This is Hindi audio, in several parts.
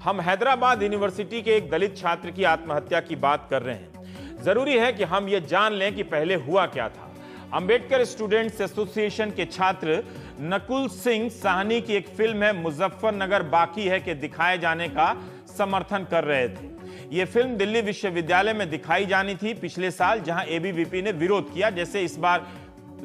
हम हैदराबाद यूनिवर्सिटी के एक दलित छात्र की आत्महत्या की बात कर रहे हैं। जरूरी है कि हम ये जान लें कि पहले हुआ क्या था। अंबेडकर स्टूडेंट्स एसोसिएशन के छात्र नकुल सिंह साहनी की एक फिल्म है मुजफ्फरनगर बाकी है के दिखाए जाने का समर्थन कर रहे थे। यह फिल्म दिल्ली विश्वविद्यालय में दिखाई जानी थी पिछले साल, जहां एबीवीपी ने विरोध किया। जैसे इस बार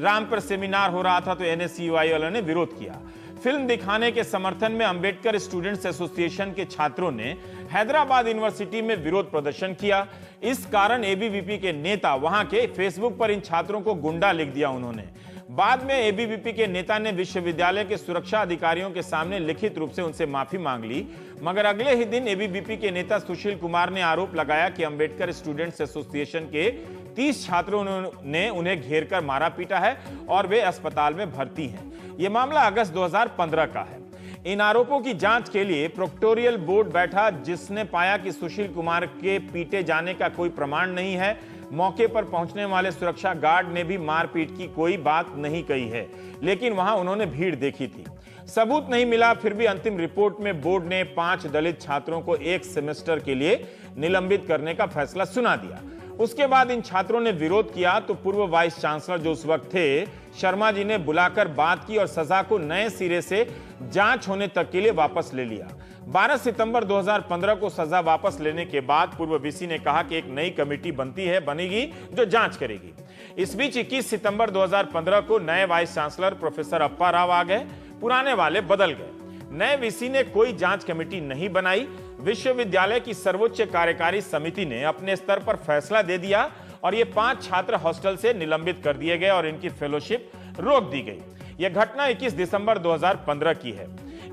राम पर सेमिनार हो रहा था तो एनएसयूआई वालों ने विरोध किया। फिल्म दिखाने के समर्थन में अंबेडकर स्टूडेंट्स एसोसिएशन के छात्रों ने हैदराबाद यूनिवर्सिटी में विरोध प्रदर्शन किया। इस कारण एबीवीपी के नेता वहां के फेसबुक पर इन छात्रों को गुंडा लिख दिया उन्होंने। बाद में एबीवीपी के नेता ने विश्वविद्यालय के सुरक्षा अधिकारियों के सामने लिखित रूप से उनसे माफी मांग ली, मगर अगले ही दिन एबीवीपी के नेता सुशील कुमार ने आरोप लगाया कि अंबेडकर स्टूडेंट्स एसोसिएशन के 30 छात्रों ने उन्हें घेर कर मारा पीटा है और वे अस्पताल में भर्ती हैं। यह मामला अगस्त 2015 का है। इन आरोपों की जांच के लिए प्रोक्टोरियल बोर्ड बैठा, जिसने पाया कि सुशील कुमार के पीटे जाने का कोई प्रमाण नहीं है। मौके पर पहुंचने वाले सुरक्षा गार्ड ने भी मारपीट की कोई बात नहीं कही है, लेकिन वहां उन्होंने भीड़ देखी थी। सबूत नहीं मिला, फिर भी अंतिम रिपोर्ट में बोर्ड ने 5 दलित छात्रों को 1 सेमेस्टर के लिए निलंबित करने का फैसला सुना दिया। उसके बाद इन छात्रों ने विरोध किया तो पूर्व वाइस चांसलर जो उस वक्त थे, शर्मा जी ने बुलाकर बात की और सजा को नए सिरे से जांच होने तक के लिए वापस ले लिया। 12 सितंबर 2015 को सजा वापस लेने के बाद पूर्व वीसी ने कहा कि एक नई कमेटी बनेगी जो जांच करेगी। इस बीच 21 सितंबर 2015 को नए वाइस चांसलर प्रोफेसर अप्पा राव आ गए, पुराने वाले बदल गए। नए वीसी ने कोई जांच कमेटी नहीं बनाई। विश्वविद्यालय की सर्वोच्च कार्यकारी समिति ने अपने स्तर पर फैसला दे दिया और ये 5 छात्र हॉस्टल से निलंबित कर दिए गए और इनकी फेलोशिप रोक दी गई। यह घटना 21 दिसंबर 2015 की है।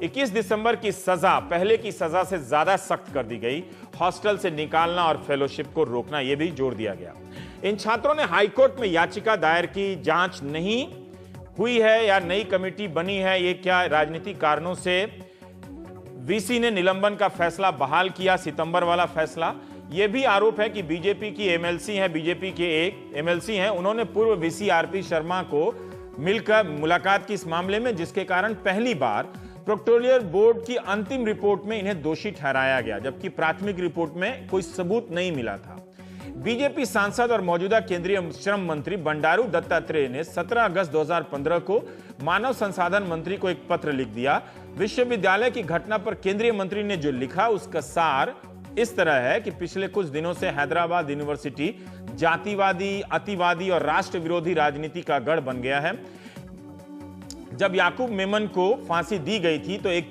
21 दिसंबर की सजा पहले की सजा से ज्यादा सख्त कर दी गई। हॉस्टल से निकालना और फेलोशिप को रोकना यह भी जोड़ दिया गया। इन छात्रों ने हाईकोर्ट में याचिका दायर की, जांच नहीं हुई है या नई कमेटी बनी है, ये क्या राजनीतिक कारणों से वीसी ने निलंबन का फैसला बहाल किया, सितंबर वाला फैसला। यह भी आरोप है कि बीजेपी की एमएलसी हैं, बीजेपी के एक एमएलसी हैं, उन्होंने पूर्व वीसी आरपी शर्मा को मिलकर मुलाकात की इस मामले में, जिसके कारण पहली बार प्रोक्टोरियल बोर्ड की अंतिम रिपोर्ट में इन्हें दोषी ठहराया गया, जबकि प्राथमिक रिपोर्ट में कोई सबूत नहीं मिला था। बीजेपी सांसद और मौजूदा केंद्रीय श्रम मंत्री बंडारू दत्तात्रेय ने 17 अगस्त 2015 को मानव संसाधन मंत्री को एक पत्र लिख दिया। विश्वविद्यालय की घटना पर केंद्रीय मंत्री ने जो लिखा उसका सार इस तरह है कि पिछले कुछ दिनों से हैदराबाद यूनिवर्सिटी जातिवादी, अतिवादी और राष्ट्र विरोधी राजनीति का गढ़ बन गया है। जब याकूब मेमन को फांसी दी गई थी तो एक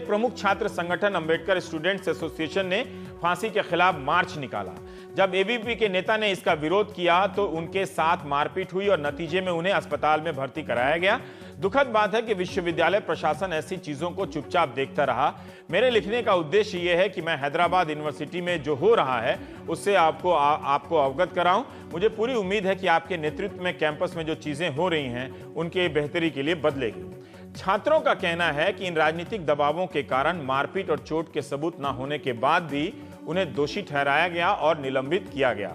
प्रमुख छात्र संगठन अंबेडकर स्टूडेंट्स एसोसिएशन ने फांसी के खिलाफ मार्च निकाला। जब एबीवीपी के नेता ने इसका विरोध किया तो उनके साथ मारपीट हुई और नतीजे में उन्हें अस्पताल में भर्ती कराया गया। दुखद बात है कि विश्वविद्यालय प्रशासन ऐसी चीजों को चुपचाप देखता रहा। मेरे लिखने का उद्देश्य यह है कि मैं हैदराबाद यूनिवर्सिटी में जो हो रहा है उससे आपको अवगत कराऊं। मुझे पूरी उम्मीद है कि आपके नेतृत्व में कैंपस में जो चीजें हो रही हैं उनके बेहतरी के लिए बदलेगी। छात्रों का कहना है कि इन राजनीतिक दबावों के कारण मारपीट और चोट के सबूत न होने के बाद भी उन्हें दोषी ठहराया गया और निलंबित किया गया।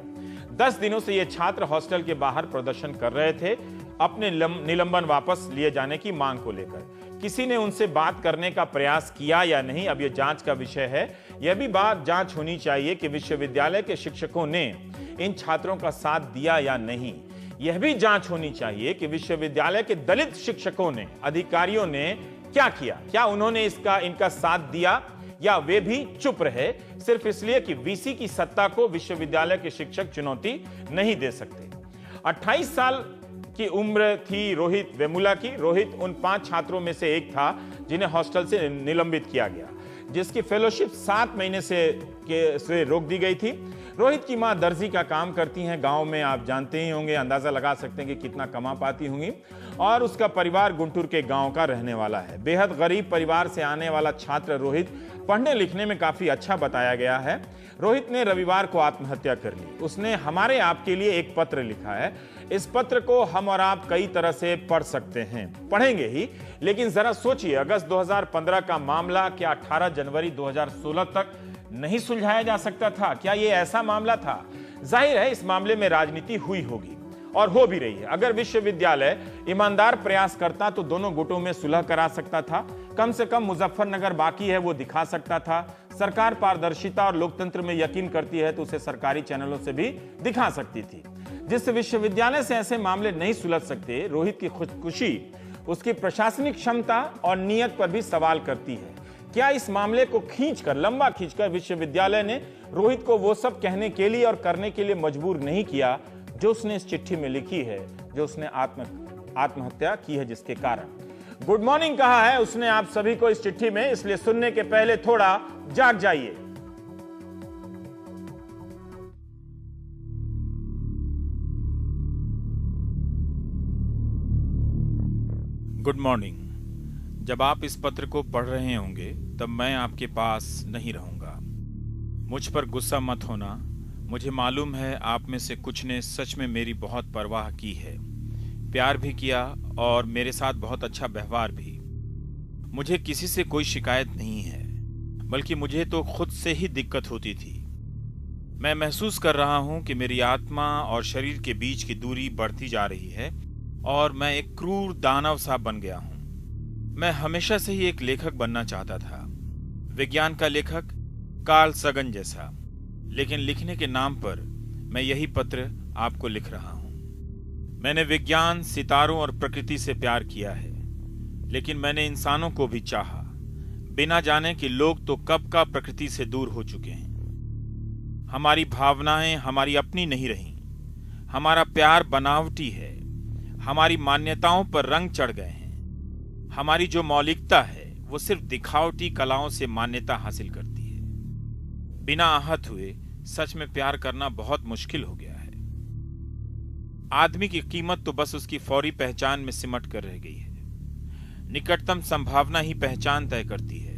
10 दिनों से ये छात्र हॉस्टल के बाहर प्रदर्शन कर रहे थे अपने निलंबन वापस लिए जाने की मांग को लेकर। किसी ने उनसे बात करने का प्रयास किया या नहीं, अब यह जांच का विषय है। यह भी बात जांच होनी चाहिए कि विश्वविद्यालय के शिक्षकों ने इन छात्रों का साथ दिया या नहीं। यह भी जांच होनी चाहिए कि विश्वविद्यालय के दलित शिक्षकों ने, अधिकारियों ने क्या किया, क्या उन्होंने इनका साथ दिया या वे भी चुप रहे सिर्फ इसलिए कि वीसी की सत्ता को विश्वविद्यालय के शिक्षक चुनौती नहीं दे सकते। 28 साल की उम्र थी रोहित वेमुला की। रोहित उन 5 छात्रों में से एक था जिन्हें हॉस्टल से निलंबित किया गया, जिसकी फेलोशिप 7 महीने से रोक दी गई थी। रोहित की मां दर्जी का काम करती हैं गांव में, आप जानते ही होंगे, अंदाजा लगा सकते हैं कि कितना कमा पाती होंगी। और उसका परिवार गुंटूर के गांव का रहने वाला है। बेहद गरीब परिवार से आने वाला छात्र रोहित पढ़ने लिखने में काफी अच्छा बताया गया है। रोहित ने रविवार को आत्महत्या कर ली। उसने हमारे आपके लिए एक पत्र लिखा है। इस पत्र को हम और आप कई तरह से पढ़ सकते हैं, पढ़ेंगे ही, लेकिन जरा सोचिए, अगस्त 2015 का मामला क्या 18 जनवरी 2016 तक नहीं सुलझाया जा सकता था? क्या यह ऐसा मामला था? जाहिर है इस मामले में राजनीति हुई होगी और हो भी रही है। अगर विश्वविद्यालय ईमानदार प्रयास करता तो दोनों गुटों में सुलह करा सकता था। कम से कम मुजफ्फरनगर बाकी है वो दिखा सकता था। सरकार पारदर्शिता और लोकतंत्र में यकीन करती है तो उसे सरकारी चैनलों से भी दिखा सकती थी। जिस विश्वविद्यालय से ऐसे मामले नहीं सुलझ सकते, रोहित की खुदकुशी उसकी प्रशासनिक क्षमता और नीयत पर भी सवाल करती है। क्या इस मामले को लंबा खींचकर विश्वविद्यालय ने रोहित को वो सब कहने के लिए और करने के लिए मजबूर नहीं किया जो उसने इस चिट्ठी में लिखी है, जो उसने आत्महत्या की है जिसके कारण। गुड मॉर्निंग कहा है उसने आप सभी को इस चिट्ठी में, इसलिए सुनने के पहले थोड़ा जाग जाइए। Good morning. जब आप इस पत्र को पढ़ रहे होंगे तब मैं आपके पास नहीं रहूंगा। मुझ पर गुस्सा मत होना। मुझे मालूम है आप में से कुछ ने सच में मेरी बहुत परवाह की है, प्यार भी किया और मेरे साथ बहुत अच्छा व्यवहार भी। मुझे किसी से कोई शिकायत नहीं है, बल्कि मुझे तो खुद से ही दिक्कत होती थी। मैं महसूस कर रहा हूं कि मेरी आत्मा और शरीर के बीच की दूरी बढ़ती जा रही है और मैं एक क्रूर दानव सा बन गया हूं। मैं हमेशा से ही एक लेखक बनना चाहता था, विज्ञान का लेखक, कार्ल सगन जैसा। लेकिन लिखने के नाम पर मैं यही पत्र आपको लिख रहा हूं। मैंने विज्ञान, सितारों और प्रकृति से प्यार किया है, लेकिन मैंने इंसानों को भी चाहा, बिना जाने कि लोग तो कब का प्रकृति से दूर हो चुके हैं। हमारी भावनाएं हमारी अपनी नहीं रहीं। हमारा प्यार बनावटी है। हमारी मान्यताओं पर रंग चढ़ गए हैं। हमारी जो मौलिकता है वो सिर्फ दिखावटी कलाओं से मान्यता हासिल करती है। बिना आहत हुए सच में प्यार करना बहुत मुश्किल हो गया है। आदमी की कीमत तो बस उसकी फौरी पहचान में सिमट कर रह गई है। निकटतम संभावना ही पहचान तय करती है,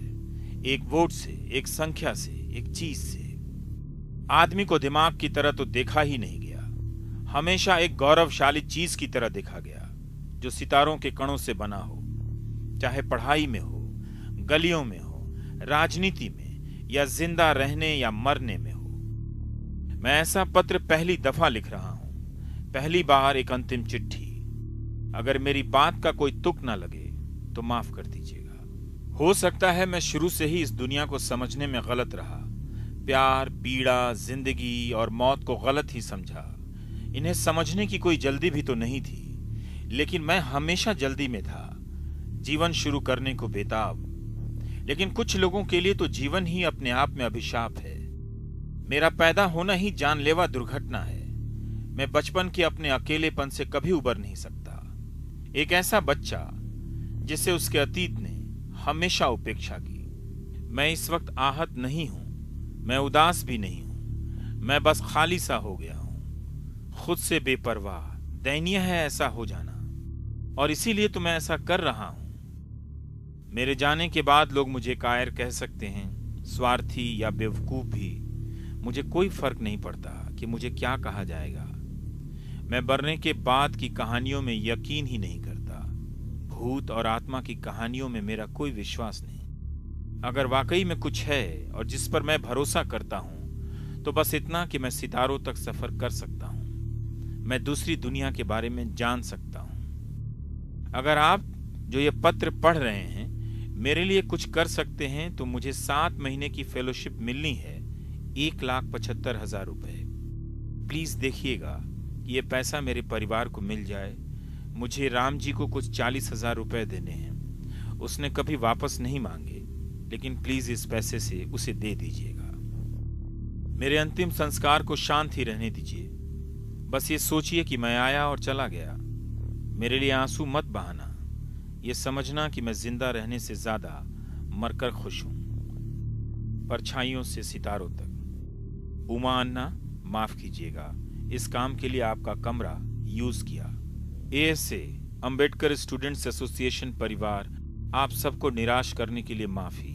एक वोट से, एक संख्या से, एक चीज से। आदमी को दिमाग की तरह तो देखा ही नहीं गया, हमेशा एक गौरवशाली चीज की तरह देखा गया जो सितारों के कणों से बना हो, चाहे पढ़ाई में हो, गलियों में हो, राजनीति में, या जिंदा रहने या मरने में हो। मैं ऐसा पत्र पहली दफा लिख रहा हूं, पहली बार एक अंतिम चिट्ठी। अगर मेरी बात का कोई तुक ना लगे तो माफ कर दीजिएगा। हो सकता है मैं शुरू से ही इस दुनिया को समझने में गलत रहा, प्यार, पीड़ा, जिंदगी और मौत को गलत ही समझा। इन्हें समझने की कोई जल्दी भी तो नहीं थी, लेकिन मैं हमेशा जल्दी में था, जीवन शुरू करने को बेताब। लेकिन कुछ लोगों के लिए तो जीवन ही अपने आप में अभिशाप है। मेरा पैदा होना ही जानलेवा दुर्घटना है। मैं बचपन के अपने अकेलेपन से कभी उबर नहीं सकता। एक ऐसा बच्चा जिसे उसके अतीत ने हमेशा उपेक्षा की। मैं इस वक्त आहत नहीं हूं, मैं उदास भी नहीं हूं, मैं बस खाली सा हो गया हूं, खुद से बेपरवाह। दयनीय है ऐसा हो जाना, और इसीलिए तो मैं ऐसा कर रहा हूं। मेरे जाने के बाद लोग मुझे कायर कह सकते हैं, स्वार्थी या बेवकूफ भी। मुझे कोई फर्क नहीं पड़ता कि मुझे क्या कहा जाएगा। मैं मरने के बाद की कहानियों में यकीन ही नहीं करता। भूत और आत्मा की कहानियों में मेरा कोई विश्वास नहीं। अगर वाकई में कुछ है और जिस पर मैं भरोसा करता हूं, तो बस इतना कि मैं सितारों तक सफर कर सकता हूं, मैं दूसरी दुनिया के बारे में जान सकता हूं। अगर आप जो ये पत्र पढ़ रहे हैं मेरे लिए कुछ कर सकते हैं तो मुझे 7 महीने की फेलोशिप मिलनी है, 1,75,000 रुपए। प्लीज देखिएगा कि ये पैसा मेरे परिवार को मिल जाए। मुझे राम जी को कुछ 40,000 रुपए देने हैं। उसने कभी वापस नहीं मांगे, लेकिन प्लीज इस पैसे से उसे दे दीजिएगा। मेरे अंतिम संस्कार को शांत ही रहने दीजिए। बस ये सोचिए कि मैं आया और चला गया। मेरे लिए आंसू मत बहाना। ये समझना कि मैं जिंदा रहने से ज्यादा मरकर खुश हूं। परछाइयों से सितारों तक। उमा अन्ना, माफ कीजिएगा, इस काम के लिए आपका कमरा यूज किया। ASA अंबेडकर स्टूडेंट्स एसोसिएशन परिवार, आप सबको निराश करने के लिए माफी।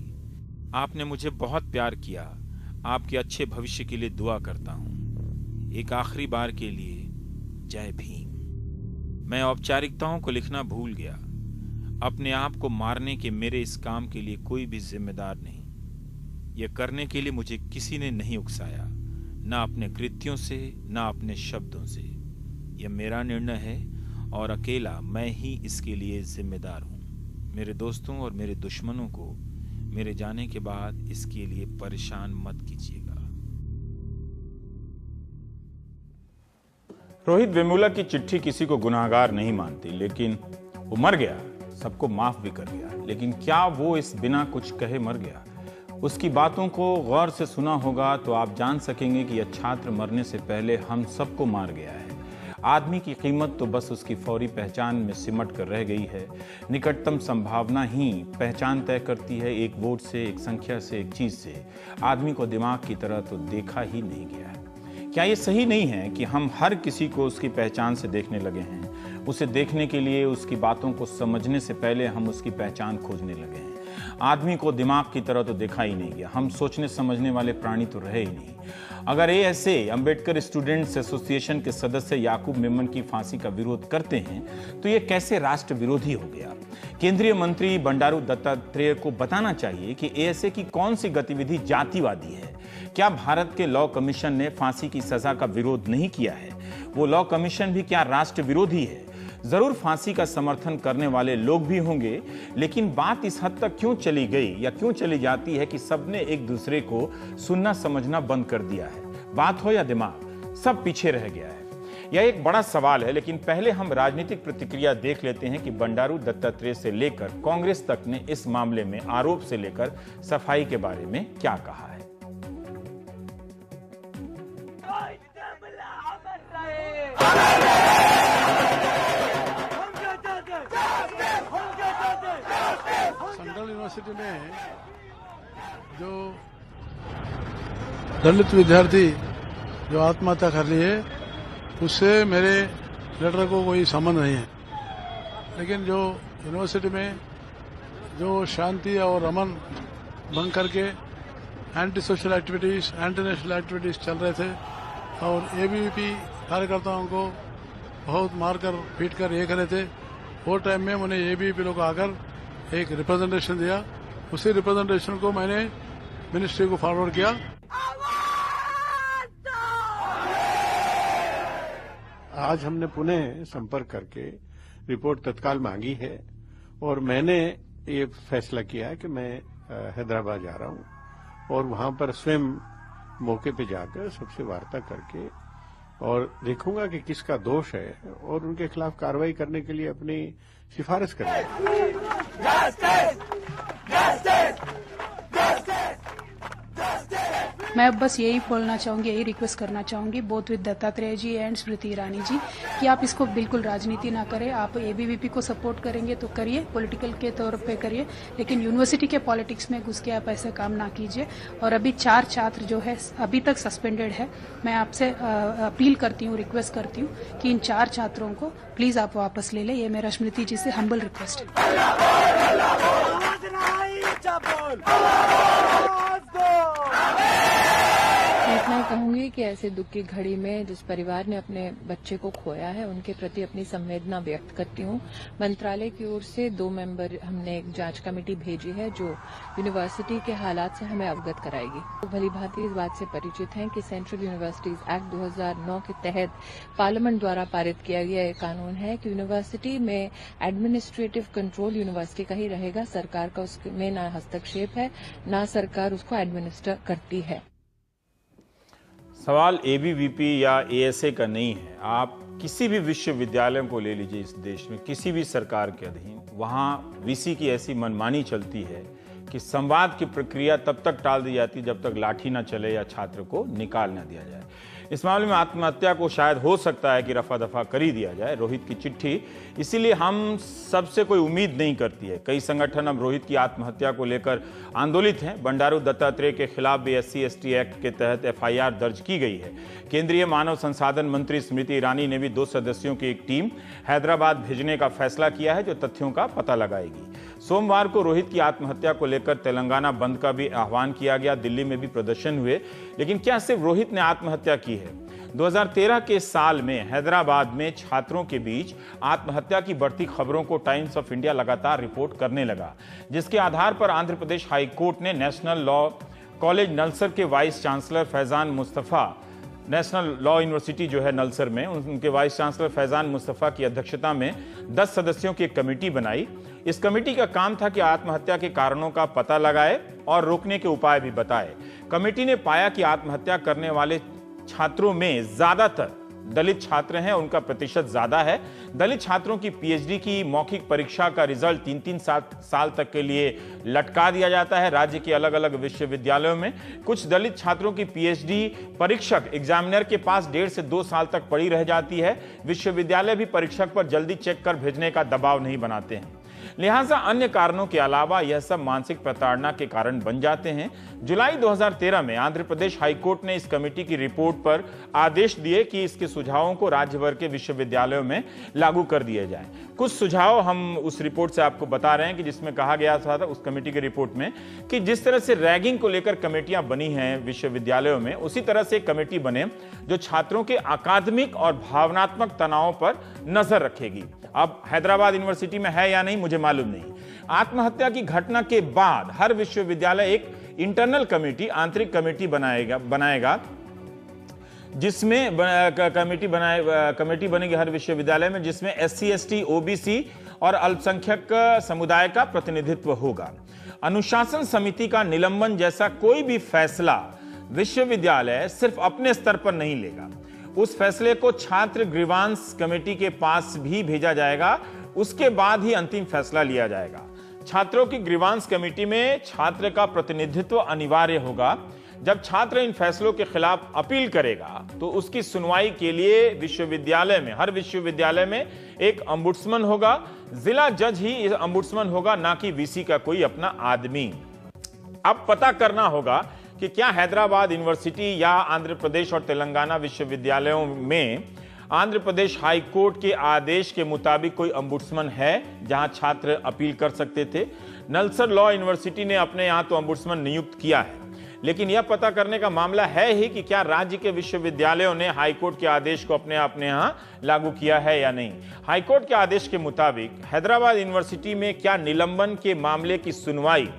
आपने मुझे बहुत प्यार किया। आपके अच्छे भविष्य के लिए दुआ करता हूं। एक आखिरी बार के लिए जय भीम। मैं औपचारिकताओं को लिखना भूल गया। अपने आप को मारने के मेरे इस काम के लिए कोई भी जिम्मेदार नहीं। यह करने के लिए मुझे किसी ने नहीं उकसाया, ना अपने कृत्यों से, ना अपने शब्दों से। यह मेरा निर्णय है और अकेला मैं ही इसके लिए जिम्मेदार हूं। मेरे दोस्तों और मेरे दुश्मनों को मेरे जाने के बाद इसके लिए परेशान मत कीजिएगा। रोहित वेमुला की चिट्ठी किसी को गुनाहगार नहीं मानती, लेकिन वो मर गया, सबको माफ भी कर दिया। लेकिन क्या वो इस बिना कुछ कहे मर गया? उसकी बातों को गौर से सुना होगा तो आप जान सकेंगे कि यह छात्र मरने से पहले हम सबको मार गया है। आदमी की कीमत तो बस उसकी फौरी पहचान में सिमट कर रह गई है। निकटतम संभावना ही पहचान तय करती है, एक वोट से, एक संख्या से, एक चीज से। आदमी को दिमाग की तरह तो देखा ही नहीं गया है। क्या ये सही नहीं है कि हम हर किसी को उसकी पहचान से देखने लगे हैं? उसे देखने के लिए, उसकी बातों को समझने से पहले हम उसकी पहचान खोजने लगे हैं। आदमी को दिमाग की तरह तो देखा ही नहीं गया। हम सोचने समझने वाले प्राणी तो रहे ही नहीं। अगर एएसए अंबेडकर स्टूडेंट्स एसोसिएशन के सदस्य याकूब मेमन की फांसी का विरोध करते हैं तो ये कैसे राष्ट्र विरोधी हो गया? केंद्रीय मंत्री बंडारू दत्तात्रेय को बताना चाहिए कि एएसए की कौन सी गतिविधि जातिवादी है। क्या भारत के लॉ कमीशन ने फांसी की सजा का विरोध नहीं किया है? वो लॉ कमीशन भी क्या राष्ट्र विरोधी है? जरूर फांसी का समर्थन करने वाले लोग भी होंगे, लेकिन बात इस हद तक क्यों चली गई या क्यों चली जाती है कि सबने एक दूसरे को सुनना समझना बंद कर दिया है? बात हो या दिमाग, सब पीछे रह गया है। यह एक बड़ा सवाल है, लेकिन पहले हम राजनीतिक प्रतिक्रिया देख लेते हैं कि बंडारू दत्तात्रेय से लेकर कांग्रेस तक ने इस मामले में आरोप से लेकर सफाई के बारे में क्या कहा है। सेंट्रल यूनिवर्सिटी में जो दलित विद्यार्थी जो आत्महत्या कर ली है, उससे मेरे लेटर को कोई संबंध नहीं है। लेकिन जो यूनिवर्सिटी में जो शांति और अमन भंग करके anti social activities, anti national activities चल रहे थे और एबीवीपी कार्यकर्ताओं को बहुत मारकर पीट कर ये कर रहे थे, वो टाइम में उन्हें एबीवीपी लोग आकर एक रिप्रेजेंटेशन दिया। उसी रिप्रेजेंटेशन को मैंने मिनिस्ट्री को फॉरवर्ड किया। आज हमने पुनः संपर्क करके रिपोर्ट तत्काल मांगी है और मैंने ये फैसला किया है कि मैं हैदराबाद जा रहा हूं और वहां पर स्वयं मौके पे जाकर सबसे वार्ता करके और देखूंगा कि किसका दोष है और उनके खिलाफ कार्रवाई करने के लिए अपनी सिफारिश करेंगे। मैं बस यही बोलना चाहूंगी, यही रिक्वेस्ट करना चाहूंगी both with Dattatreya ji and Smriti Irani ji कि आप इसको बिल्कुल राजनीति ना करें। आप एबीवीपी को सपोर्ट करेंगे तो करिए, पॉलिटिकल के तौर पे करिए, लेकिन यूनिवर्सिटी के पॉलिटिक्स में घुस के आप ऐसे काम ना कीजिए। और अभी 4 छात्र जो है अभी तक सस्पेंडेड है। मैं आपसे अपील करती हूँ, रिक्वेस्ट करती हूँ कि इन 4 छात्रों को प्लीज आप वापस ले लें। ये मेरा स्मृति जी से हम्बल रिक्वेस्ट है। मैं कहूंगी कि ऐसे दुख की घड़ी में जिस परिवार ने अपने बच्चे को खोया है, उनके प्रति अपनी संवेदना व्यक्त करती हूँ। मंत्रालय की ओर से 2 मेंबर हमने एक जांच कमेटी भेजी है जो यूनिवर्सिटी के हालात से हमें अवगत कराएगी। तो भली भांति इस बात से परिचित हैं कि सेंट्रल यूनिवर्सिटीज एक्ट 2009 के तहत पार्लियामेंट द्वारा पारित किया गया एक कानून है कि यूनिवर्सिटी में एडमिनिस्ट्रेटिव कंट्रोल यूनिवर्सिटी का ही रहेगा। सरकार का उसमें ना हस्तक्षेप है, ना सरकार उसको एडमिनिस्टर करती है। सवाल एबीवीपी या एएसए का नहीं है। आप किसी भी विश्वविद्यालय को ले लीजिए इस देश में, किसी भी सरकार के अधीन, वहां वीसी की ऐसी मनमानी चलती है कि संवाद की प्रक्रिया तब तक टाल दी जाती जब तक लाठी ना चले या छात्र को निकाल ना दिया जाए। इस मामले में आत्महत्या को शायद हो सकता है कि रफा दफा कर ही दिया जाए, रोहित की चिट्ठी, इसीलिए हम सबसे कोई उम्मीद नहीं करती है। कई संगठन अब रोहित की आत्महत्या को लेकर आंदोलित हैं। बंडारू दत्तात्रेय के खिलाफ भी SC/ST एक्ट के तहत FIR दर्ज की गई है। केंद्रीय मानव संसाधन मंत्री स्मृति ईरानी ने भी 2 सदस्यों की एक टीम हैदराबाद भेजने का फैसला किया है जो तथ्यों का पता लगाएगी। सोमवार को रोहित की आत्महत्या को लेकर तेलंगाना बंद का भी आह्वान किया गया, दिल्ली में भी प्रदर्शन हुए। लेकिन क्या सिर्फ रोहित ने आत्महत्या की है? 2013 के साल में हैदराबाद में छात्रों के बीच आत्महत्या की बढ़ती खबरों को टाइम्स ऑफ इंडिया लगातार रिपोर्ट करने लगा, जिसके आधार पर आंध्र प्रदेश हाई कोर्ट ने नेशनल लॉ कॉलेज नलसर के vice chancellor Faizan Mustafa, national law university जो है नलसर में, उनके वाइस चांसलर फैजान मुस्तफा की अध्यक्षता में 10 सदस्यों की एक कमेटी बनाई इस कमेटी का काम था कि आत्महत्या के कारणों का पता लगाए और रोकने के उपाय भी बताए। कमेटी ने पाया कि आत्महत्या करने वाले छात्रों में ज्यादातर दलित छात्र हैं, उनका प्रतिशत ज्यादा है। दलित छात्रों की पीएचडी की मौखिक परीक्षा का रिजल्ट 3-3 साल तक के लिए लटका दिया जाता है राज्य के अलग अलग विश्वविद्यालयों में। कुछ दलित छात्रों की पीएचडी परीक्षक एग्जामिनर के पास 1.5 से 2 साल तक पड़ी रह जाती है। विश्वविद्यालय भी परीक्षक पर जल्दी चेक कर भेजने का दबाव नहीं बनाते हैं। लिहाजा अन्य कारणों के अलावा यह सब मानसिक प्रताड़ना के कारण बन जाते हैं। जुलाई 2013 में आंध्र प्रदेश हाईकोर्ट ने इस कमेटी की रिपोर्ट पर आदेश दिए कि इसके सुझावों को राज्य भर के विश्वविद्यालयों में लागू कर दिए जाए। कुछ सुझाव हम उस रिपोर्ट से आपको बता रहे हैं कि जिसमें कहा गया था उस कमेटी की रिपोर्ट में कि जिस तरह से रैगिंग को लेकर कमेटियां बनी हैं विश्वविद्यालयों में, उसी तरह से एक कमेटी बने जो छात्रों के अकादमिक और भावनात्मक तनाव पर नजर रखेगी। अब हैदराबाद यूनिवर्सिटी में है या नहीं मुझे मालूम नहीं। आत्महत्या की घटना के बाद हर विश्वविद्यालय एक इंटरनल कमेटी, आंतरिक कमेटी बनाएगा जिसमें कमेटी बनेगी हर विश्वविद्यालय में, जिसमें SC, ST, OBC और अल्पसंख्यक समुदाय का प्रतिनिधित्व होगा। अनुशासन समिति का निलंबन जैसा कोई भी फैसला विश्वविद्यालय सिर्फ अपने स्तर पर नहीं लेगा। उस फैसले को छात्र ग्रीवांस कमेटी के पास भी भेजा जाएगा, उसके बाद ही अंतिम फैसला लिया जाएगा। छात्रों की ग्रीवांस कमेटी में छात्र का प्रतिनिधित्व अनिवार्य होगा। जब छात्र इन फैसलों के खिलाफ अपील करेगा तो उसकी सुनवाई के लिए विश्वविद्यालय में, हर विश्वविद्यालय में एक ombudsman होगा। जिला जज ही ombudsman होगा, ना कि VC का कोई अपना आदमी। अब पता करना होगा कि क्या हैदराबाद यूनिवर्सिटी या आंध्र प्रदेश और तेलंगाना विश्वविद्यालयों में आंध्र प्रदेश हाई कोर्ट के आदेश के मुताबिक कोई ombudsman है जहां छात्र अपील कर सकते थे। नलसर लॉ यूनिवर्सिटी ने अपने यहां तो ombudsman नियुक्त किया है, लेकिन यह पता करने का मामला है ही कि क्या राज्य के विश्वविद्यालयों ने हाईकोर्ट के आदेश को अपने यहां लागू किया है या नहीं। हाईकोर्ट के आदेश के मुताबिक हैदराबाद यूनिवर्सिटी में क्या निलंबन के मामले की सुनवाई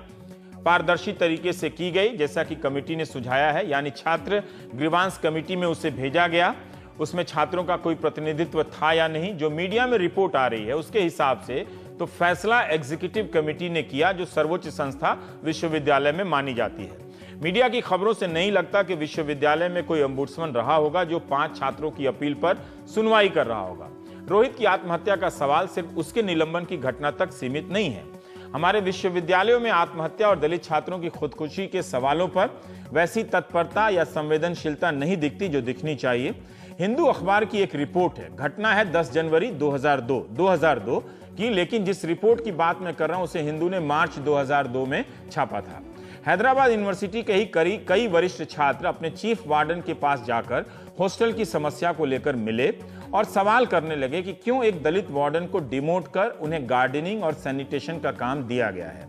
पारदर्शी तरीके से की गई जैसा कि कमेटी ने सुझाया है, यानी छात्र ग्रीवांस कमेटी में उसे भेजा गया, उसमें छात्रों का कोई प्रतिनिधित्व था या नहीं। जो मीडिया में रिपोर्ट आ रही है उसके हिसाब से तो फैसला एग्जीक्यूटिव कमेटी ने किया, जो सर्वोच्च संस्था विश्वविद्यालय में मानी जाती है। मीडिया की खबरों से नहीं लगता कि विश्वविद्यालय में कोई ombudsman रहा होगा जो 5 छात्रों की अपील पर सुनवाई कर रहा होगा। रोहित की आत्महत्या का सवाल सिर्फ उसके निलंबन की घटना तक सीमित नहीं है। हमारे विश्वविद्यालयों में आत्महत्या और दलित छात्रों की खुदकुशी के सवालों पर वैसी तत्परता या संवेदनशीलता नहीं दिखती जो दिखनी चाहिए। हिंदू अखबार की एक रिपोर्ट है, घटना है 10 जनवरी 2002 की, लेकिन जिस रिपोर्ट की बात मैं कर रहा हूं उसे हिंदू ने मार्च 2002 में छापा था। हैदराबाद यूनिवर्सिटी के ही कई वरिष्ठ छात्र अपने चीफ वार्डन के पास जाकर हॉस्टल की समस्या को लेकर मिले और सवाल करने लगे कि क्यों एक दलित वार्डन को डिमोट कर उन्हें गार्डनिंग और सैनिटेशन का काम दिया गया है,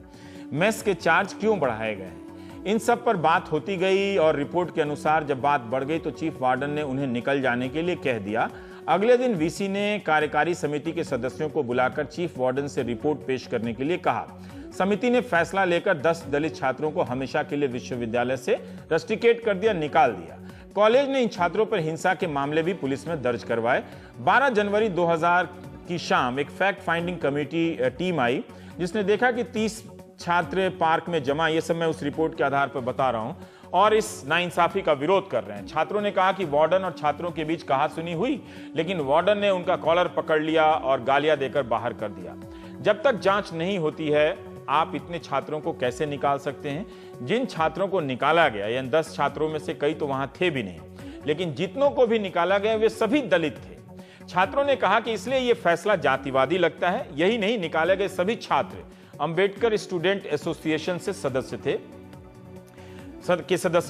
मेस के चार्ज क्यों बढ़ाए गए हैं। इन सब पर बात होती गई और रिपोर्ट के अनुसार जब बात बढ़ गई तो चीफ वार्डन ने उन्हें निकल जाने के लिए कह दिया। अगले दिन VC ने कार्यकारी समिति के सदस्यों को बुलाकर चीफ वार्डन से रिपोर्ट पेश करने के लिए कहा। समिति ने फैसला लेकर 10 दलित छात्रों को हमेशा के लिए विश्वविद्यालय से रस्टिकेट कर दिया, निकाल दिया। कॉलेज ने इन छात्रों पर हिंसा के मामले भी पुलिस में दर्ज करवाए। 12 जनवरी 2000 की शाम एक फैक्ट फाइंडिंग कमेटी टीम आई जिसने देखा कि 30 छात्र पार्क में जमा, ये सब मैं उस रिपोर्ट के आधार पर बता रहा हूं, और इस नाइंसाफी का विरोध कर रहे हैं। छात्रों ने कहा कि वार्डन और छात्रों के बीच कहासुनी हुई, लेकिन वार्डन ने उनका कॉलर पकड़ लिया और गालियां देकर बाहर कर दिया। जब तक जांच नहीं होती है आप इतने छात्रों को कैसे निकाल सकते हैं। जिन छात्रों को निकाला गया, यानी 10 छात्रों में से कई तो वहां थे भी नहीं, लेकिन जितनों को भी निकाला गया वे सभी दलित थे। छात्रों ने कहा कि इसलिए यह फैसला जातिवादी लगता है। यही नहीं, निकाले गए सभी छात्र अंबेडकर स्टूडेंट एसोसिएशन से सदस्य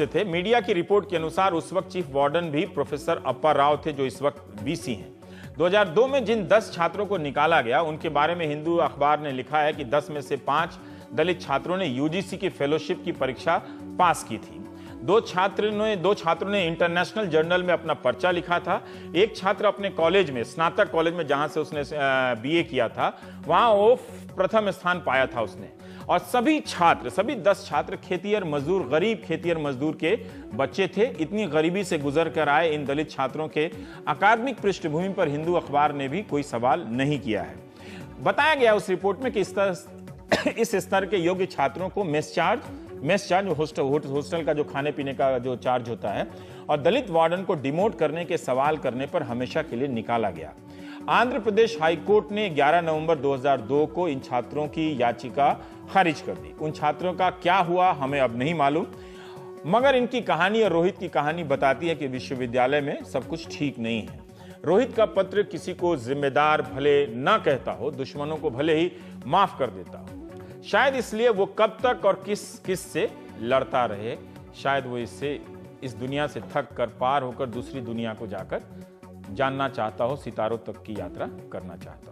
थे। मीडिया की रिपोर्ट के अनुसार उस वक्त चीफ वार्डन भी प्रोफेसर अप्पा राव थे जो इस वक्त VC हैं। 2002 में जिन 10 छात्रों को निकाला गया उनके बारे में हिंदू अखबार ने लिखा है कि 10 में से 5 दलित छात्रों ने UGC की फेलोशिप की परीक्षा पास की थी। 2 छात्रों ने इंटरनेशनल जर्नल में अपना पर्चा लिखा था। एक छात्र अपने कॉलेज में, स्नातक कॉलेज में जहां से उसने BA किया था, वहां वो प्रथम स्थान पाया था उसने। और सभी 10 छात्र खेतिहर मजदूर, गरीब खेतिहर मजदूर के बच्चे थे। इतनी गरीबी से गुजर कर आए इन दलित छात्रों के अकादमिक पृष्ठभूमि पर हिंदू अखबार ने भी कोई सवाल नहीं किया है। बताया गया उस रिपोर्ट में कि इस स्तर के योग्य छात्रों को मेस चार्ज हॉस्टल का जो खाने पीने का जो चार्ज होता है और दलित वार्डन को डिमोट करने के सवाल करने पर हमेशा के लिए निकाला गया। आंध्र प्रदेश हाईकोर्ट ने 11 नवंबर 2002 को इन छात्रों की याचिका खारिज कर दी। उन छात्रों का क्या हुआ हमें अब नहीं मालूम, मगर इनकी कहानी और रोहित की कहानी बताती है कि विश्वविद्यालय में सब कुछ ठीक नहीं है। रोहित का पत्र किसी को जिम्मेदार भले ना कहता हो, दुश्मनों को भले ही माफ कर देता हो। शायद इसलिए वो कब तक और किस से लड़ता रहे। शायद वो इस दुनिया से थक कर पार होकर दूसरी दुनिया को जाकर जानना चाहता हो, सितारों तक की यात्रा करना चाहता हो।